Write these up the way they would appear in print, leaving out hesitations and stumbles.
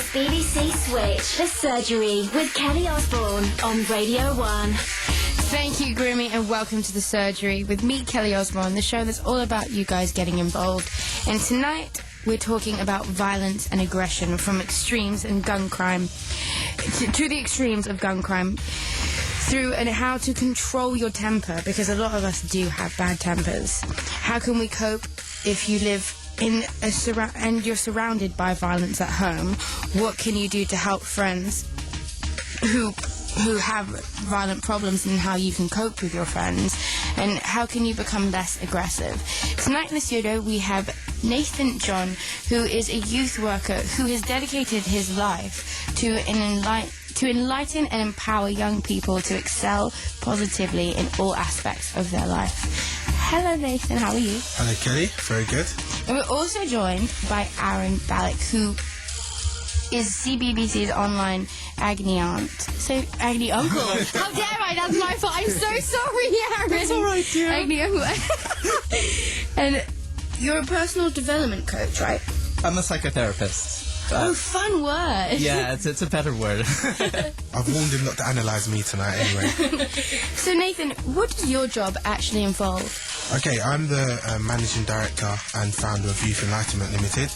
BBC Switch. The Surgery with Kelly Osbourne on Radio 1. Thank you, Grimmy, and welcome to The Surgery with me, Kelly Osbourne, the show that's all about you guys getting involved. And tonight, we're talking about violence and aggression, from extremes and gun crime to the extremes of gun crime, through and how to control your temper, because a lot of us do have bad tempers. How can we cope if you live in and you're surrounded by violence at home? What can you do to help friends who have violent problems, and how you can cope with your friends, and how can you become less aggressive? Tonight in the studio we have Nathan John, who is a youth worker who has dedicated his life to enlighten and empower young people to excel positively in all aspects of their life. Hello Nathan, how are you? Hello Kelly, very good. And we're also joined by Aaron Ballack, who is CBBC's online agony aunt. So, agony uncle. How dare I? That's my fault. I'm so sorry, Aaron. That's all right, dear. Agony uncle. And you're a personal development coach, right? I'm a psychotherapist. Oh, fun word. Yeah, it's a better word. I've warned him not to analyse me tonight anyway. So, Nathan, what does your job actually involve? Okay, I'm the Managing Director and Founder of Youth Enlightenment Limited,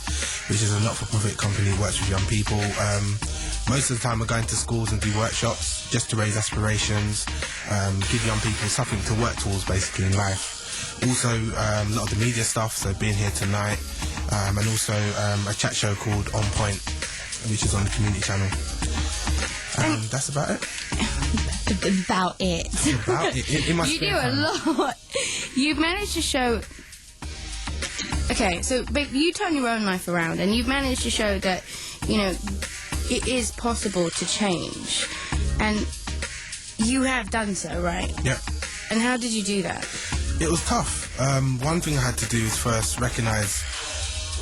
which is a not-for-profit company that works with young people. Most of the time I go into schools and do workshops just to raise aspirations, give young people something to work towards basically in life. Also, a lot of the media stuff, so being here tonight, and also a chat show called On Point, which is on the community channel. That's about it. About it. About it. In my you do spare time. a lot. You've managed to show... Okay, so you turn your own life around, and you've managed to show that, you know, it is possible to change. And you have done so, right? Yep. And how did you do that? It was tough. One thing I had to do is first recognise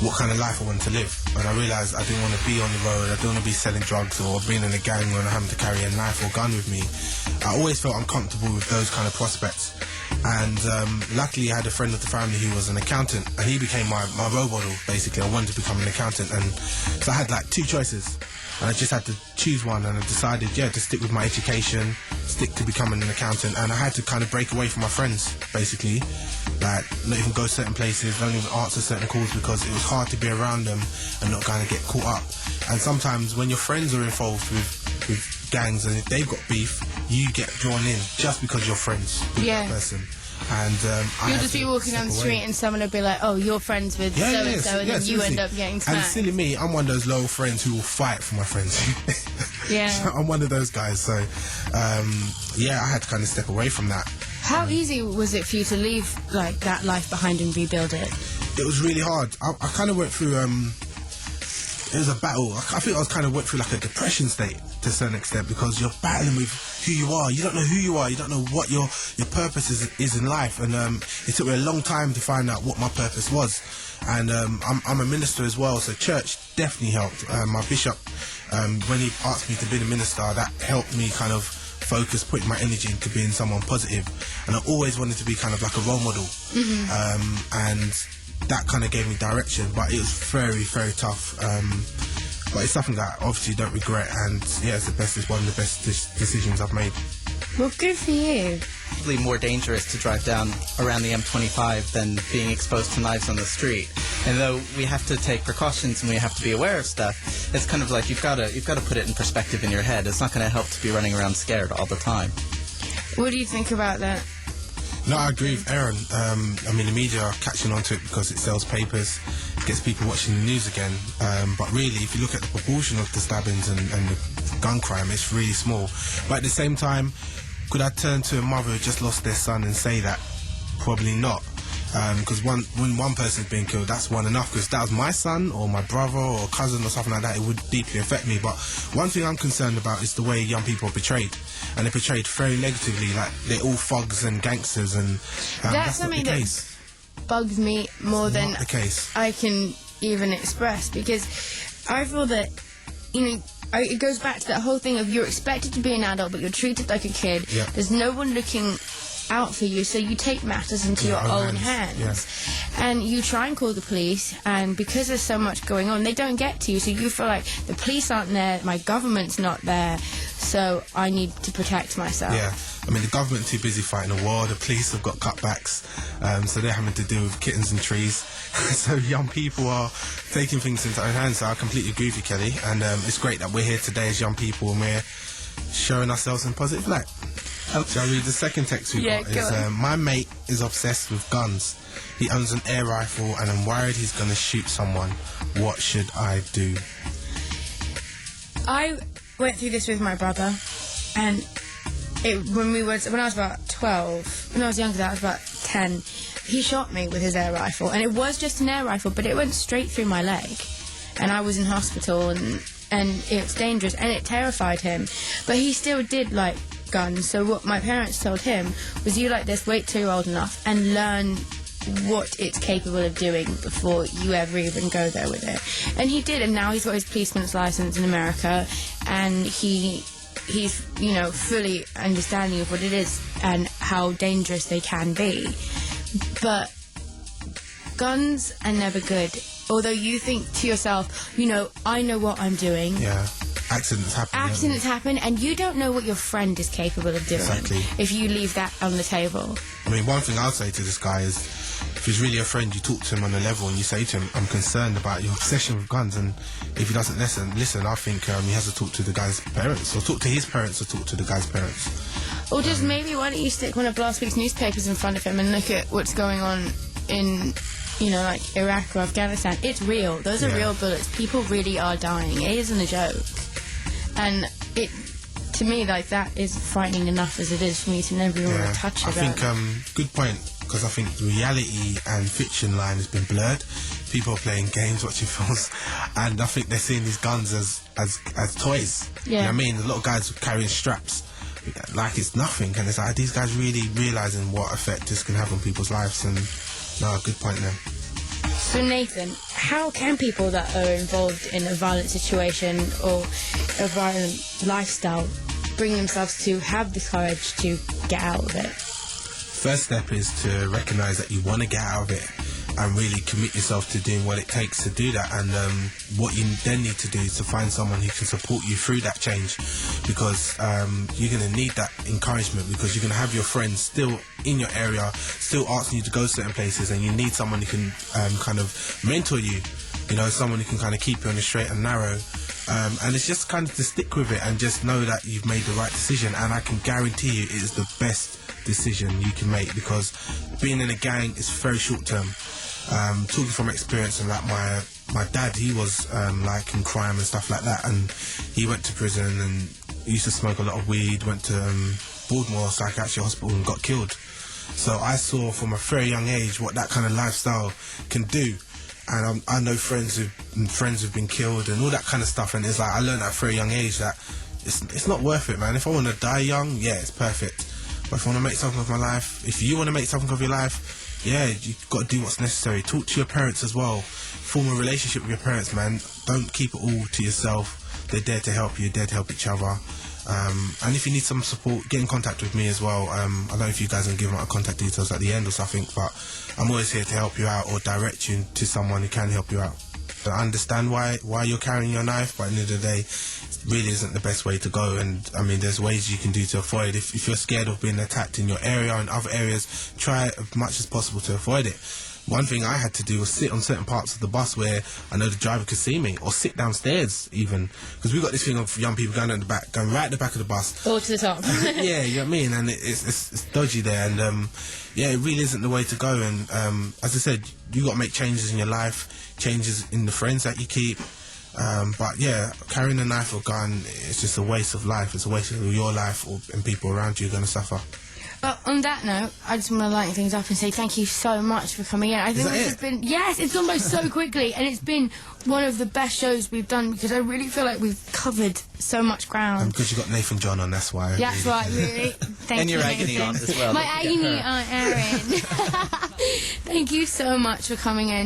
what kind of life I wanted to live. And I realised I didn't want to be on the road, I didn't want to be selling drugs or being in a gang when I'm having to carry a knife or gun with me. I always felt uncomfortable with those kind of prospects. And luckily I had a friend of the family who was an accountant, and he became my role model, basically. I wanted to become an accountant, and so I had like two choices. And I just had to choose one, and I decided, to stick with my education, stick to becoming an accountant. And I had to kind of break away from my friends, basically. Like, not even go certain places, don't even answer certain calls, because it was hard to be around them and not kind of get caught up. And sometimes when your friends are involved with gangs, and if they've got beef, you get drawn in just because you're friends with that person. And you'll just be walking down the street and someone will be like, oh, you're friends with so-and-so, and then you end up getting smacked. And silly me, I'm one of those loyal friends who will fight for my friends. Yeah. So I'm one of those guys, so I had to kind of step away from that. How easy was it for you to leave like that life behind and rebuild it? It was really hard. I kind of went through it was a battle. I think I kind of went through like a depression state to a certain extent, because you're battling with who you are. You don't know who you are. You don't know what your purpose is in life. And it took me a long time to find out what my purpose was. And I'm a minister as well, so church definitely helped. My bishop, when he asked me to be the minister, that helped me kind of focus, putting my energy into being someone positive. And I always wanted to be kind of like a role model. And that kind of gave me direction, but it was very, very tough. But it's something that I obviously don't regret, and it's one of the best decisions I've made. Well, good for you. Probably more dangerous to drive down around the M25 than being exposed to knives on the street. And though we have to take precautions and we have to be aware of stuff, it's kind of like you've got to put it in perspective in your head. It's not going to help to be running around scared all the time. What do you think about that? No, I agree with Aaron. I mean, the media are catching on to it because it sells papers, gets people watching the news again. But really, if you look at the proportion of the stabbings and the gun crime, it's really small. But at the same time, could I turn to a mother who just lost their son and say that? Probably not. Because when one person's being killed, that's one enough. Because that was my son or my brother or cousin or something like that, it would deeply affect me. But one thing I'm concerned about is the way young people are portrayed. And they're portrayed very negatively, like they're all thugs and gangsters, and that's not the case. That bugs me more than the case. I can even express, because I feel that, it goes back to that whole thing of you're expected to be an adult, but you're treated like a kid. Yeah. There's no one looking out for you, so you take matters into your own hands. Yeah. And you try and call the police, and because there's so much going on, they don't get to you, so you feel like the police aren't there, my government's not there, so I need to protect myself. Yeah, I mean, the government too busy fighting a war, the police have got cutbacks, so they're having to deal with kittens and trees. So young people are taking things into their own hands. So I completely agree with you, Kelly, and it's great that we're here today as young people and we're showing ourselves in a positive light. Shall I read the second text we got? Go on. My mate is obsessed with guns. He owns an air rifle and I'm worried he's going to shoot someone. What should I do? I went through this with my brother, and when I was about 12, when I was younger, that I was about 10, he shot me with his air rifle, and it was just an air rifle, but it went straight through my leg, and I was in hospital, and it's dangerous, and it terrified him, but he still did like guns. So what my parents told him was, you like this, wait till you're old enough and learn what it's capable of doing before you ever even go there with it. And he did, and now he's got his policeman's license in America, and he's fully understanding of what it is and how dangerous they can be. But guns are never good. Although you think to yourself, I know what I'm doing. Yeah, accidents happen. Accidents happen, and you don't know what your friend is capable of doing. Exactly. If you leave that on the table. I mean, one thing I'll say to this guy is, if he's really a friend, you talk to him on a level and you say to him, I'm concerned about your obsession with guns, and if he doesn't listen, I think he has to talk to the guy's parents, or talk to his parents, or talk to the guy's parents. Or just maybe, why don't you stick one of last week's newspapers in front of him and look at what's going on in, like Iraq or Afghanistan. It's real. Those are real bullets. People really are dying. It isn't a joke. And to me, like, that is frightening enough as it is for me to never even want to touch it. I think, good point, because I think the reality and fiction line has been blurred. People are playing games, watching films, and I think they're seeing these guns as toys. Yeah. You know what I mean? A lot of guys are carrying straps like it's nothing, and it's like, these guys really realising what effect this can have on people's lives. And no, good point there. So Nathan, how can people that are involved in a violent situation or a violent lifestyle bring themselves to have the courage to get out of it? First step is to recognise that you want to get out of it and really commit yourself to doing what it takes to do that. And what you then need to do is to find someone who can support you through that change, because you're going to need that encouragement, because you're going to have your friends still in your area, still asking you to go certain places, and you need someone who can kind of mentor you, someone who can kind of keep you on the straight and narrow. And it's just kind of to stick with it and just know that you've made the right decision. And I can guarantee you it is the best decision you can make, because being in a gang is very short term. Talking from experience, and like my dad, he was like in crime and stuff like that, and he went to prison and used to smoke a lot of weed, went to Baltimore Psychiatric Hospital and got killed. So I saw from a very young age what that kind of lifestyle can do. And I know friends who've been killed and all that kind of stuff, and it's like I learned at a very young age that it's not worth it, man. If I want to die young, yeah, it's perfect. But if I want to make something of my life, if you want to make something of your life, yeah, you've got to do what's necessary. Talk to your parents as well. Form a relationship with your parents, man. Don't keep it all to yourself. They're there to help you. They're there to help each other. And if you need some support, get in contact with me as well. I don't know if you guys are going to give out our contact details at the end or something, but I'm always here to help you out or direct you to someone who can help you out. I understand why you're carrying your knife, but at the end of the day, it really isn't the best way to go. And I mean, there's ways you can do to avoid. If you're scared of being attacked in your area and other areas, try as much as possible to avoid it. One thing I had to do was sit on certain parts of the bus where I know the driver could see me, or sit downstairs even, because we've got this thing of young people going right at the back of the bus. Or to the top. Yeah, you know what I mean? And it's dodgy there, and yeah, it really isn't the way to go. And as I said, you got to make changes in your life, changes in the friends that you keep. But yeah, carrying a knife or gun, it's just a waste of life. It's a waste of your life, and people around you are going to suffer. But on that note, I just want to lighten things up and say thank you so much for coming in. I think this has been, yes, it's gone by so quickly, and it's been one of the best shows we've done, because I really feel like we've covered so much ground. Because you got Nathan John on, that's why. That's right, really. Thank and you, your agony aunt as well. My agony aunt, Erin. Thank you so much for coming in.